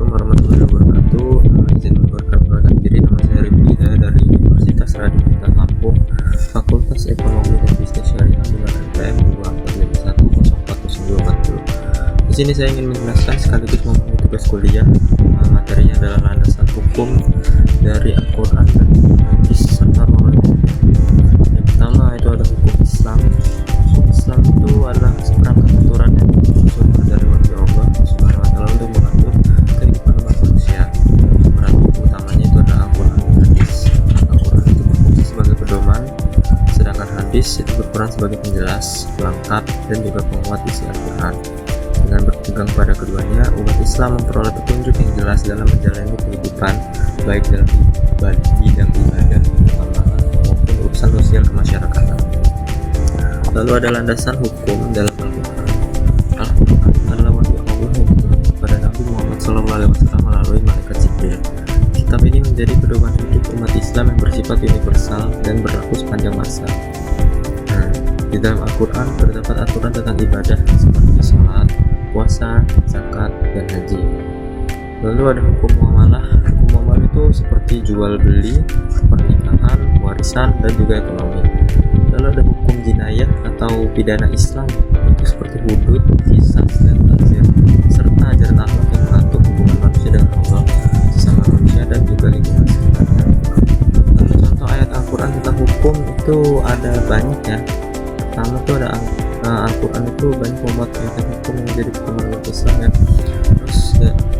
Assalamualaikum warahmatullahi wabarakatuh. Izin memperkenalkan diri, nama saya Rifki Hidayah dari Universitas Raditya Lampung, Fakultas Ekonomi dan Bisnis Syariah dengan NPM 2451440. Di sini saya ingin menjelaskan sekaligus mempunyai tugas kuliah. Materinya adalah landasan hukum dari Al-Quran dan Hadis serta Maulid. Yang pertama itu ada hukum Islam. Hukum Islam itu adalah seperangkat aturan yang bersumber dari wahyu Allah Subhanahu wa Ta'ala untuk mengatur kehidupan umat manusia. Sumber hukum utamanya itu adalah Al-Quran dan Hadis. Al-Quran itu berfungsi sebagai pedoman, sedangkan Hadis itu berperan sebagai penjelas, pelengkap, dan juga penguat isi Al-Quran. Dengan berpegang pada keduanya, umat Islam memperoleh petunjuk yang jelas dalam menjalani kehidupan, baik dalam bidang ibadah, muamalah, maupun urusan sosial kemasyarakatan. Lalu ada landasan hukum dalam Al-Quran. Al-Quran adalah wahyu Allah yang diturunkan kepada Nabi Muhammad SAW melalui malaikat Jibril. Kitab ini menjadi pedoman hidup umat Islam yang bersifat universal dan berlaku sepanjang masa. Di dalam Al-Quran terdapat aturan tentang ibadah seperti sholat, puasa, zakat, dan haji. Lalu ada hukum muamalah. Hukum muamalah itu seperti jual beli, pernikahan, warisan, dan juga ekonomi. Lalu ada hukum jinayah atau pidana Islam, itu seperti hudud, qisas, dan ta'zir, serta ajaran akhlak yang mengatur hubungan manusia dengan Allah, sesama manusia, dan juga lingkungan sekitarnya. Lalu contoh ayat Al-Quran tentang hukum itu ada banyak ya. Pertama itu ada Al-Quran itu banyak membuat ayat hukum yang menjadi pedoman umat Islam ya. Terus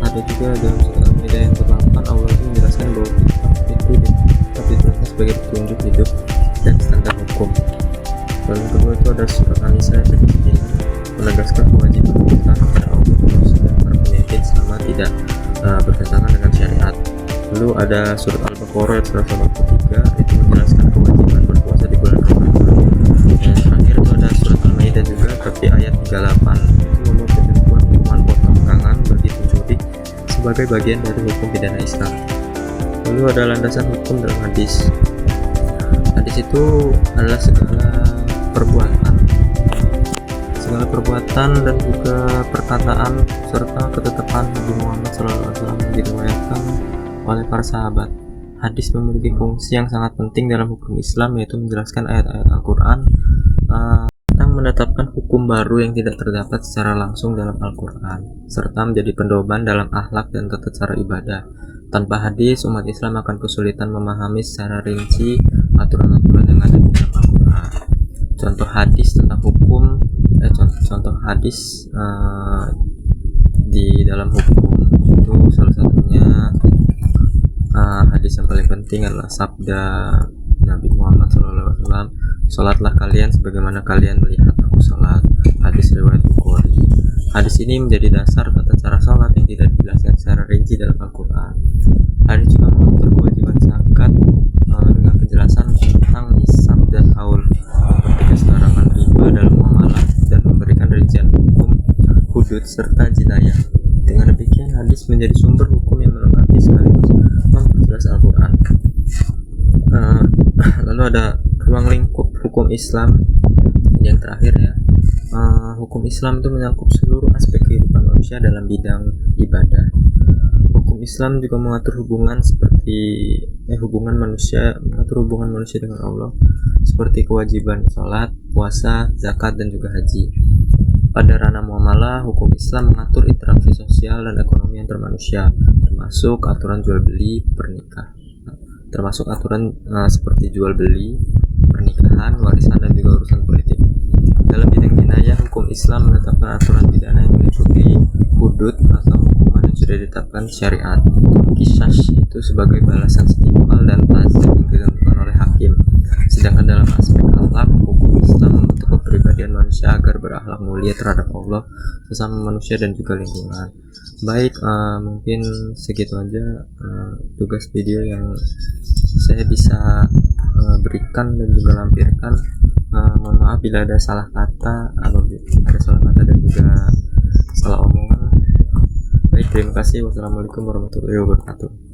ada juga dalam surat Al-Maidah yang ke-8 Allah itu menjelaskan bahwa kitab itu diturunkan sebagai petunjuk hidup dan standar hukum. Lalu yang kedua itu ada surat An-Nisa yang menegaskan kewajiban kita kepada Allah dan para pemimpin selama tidak bertentangan dengan syariat. Lalu ada surat Al-Baqarah ayat 183 itu menjelaskan kewajiban berpuasa di bulan Ramadan. Yang terakhir itu ada surat Al-Maidah juga, tapi ayat 38 itu membuat ketentuan hukuman potong tangan bagi pencuri sebagai bagian dari hukum pidana Islam. Lalu ada landasan hukum dalam hadis. Hadis itu adalah segala perbuatan dan juga perkataan serta ketetapan Nabi Muhammad SAW yang diriwayatkan oleh para sahabat. Hadis memiliki fungsi yang sangat penting dalam hukum Islam, yaitu menjelaskan ayat-ayat Al-Quran tentang menetapkan hukum baru yang tidak terdapat secara langsung dalam Al-Quran, serta menjadi pedoman dalam akhlak dan tata cara ibadah. Tanpa hadis, umat Islam akan kesulitan memahami secara rinci aturan-aturan yang ada di dalam Al-Quran. Contoh hadis tentang hukum, contoh hadis di dalam hukum itu salah satunya hadis yang paling penting adalah sabda Nabi Muhammad SAW, "Salatlah kalian sebagaimana kalian melihat aku salat." Hadis riwayat Bukhari. Hadis ini menjadi dasar tata cara salat yang tidak dijelaskan secara rinci dalam Al-Quran. Hadis juga mengatur kewajiban zakat dengan penjelasan tentang nisab dan haul, mempertegas larangan riba dalam muamalah, dan memberikan rincian hukum hudud serta jinayah. Dengan demikian, hadis menjadi sumber hukum yang melengkapi sekaligus memperjelas Al-Quran. Lalu ada ruang lingkup hukum Islam yang terakhir ya. Hukum Islam itu menyangkut seluruh aspek kehidupan manusia dalam bidang ibadah. Hukum Islam juga mengatur hubungan hubungan manusia dengan Allah, seperti kewajiban sholat, puasa, zakat, dan juga haji. Pada ranah muamalah, hukum Islam mengatur interaksi sosial dan ekonomi antar manusia, termasuk aturan jual beli, seperti jual beli, pernikahan, warisan, dan juga urusan politik. Dalam bidang jinayah, hukum Islam menetapkan aturan pidana yang meliputi hudud atau hukuman yang sudah ditetapkan syariat. Qisas itu sebagai balasan setimpal dan ta'zir yang ditentukan oleh hakim. Sedangkan dalam aspek akhlak, hukum Islam membentuk kepribadian manusia agar berakhlak mulia terhadap Allah, sesama manusia, dan juga lingkungan. Baik, mungkin segitu aja tugas video yang saya bisa berikan dan juga lampirkan. Mohon maaf bila ada salah kata, dan juga salah omongan. Baik, terima kasih. Wassalamualaikum warahmatullahi wabarakatuh.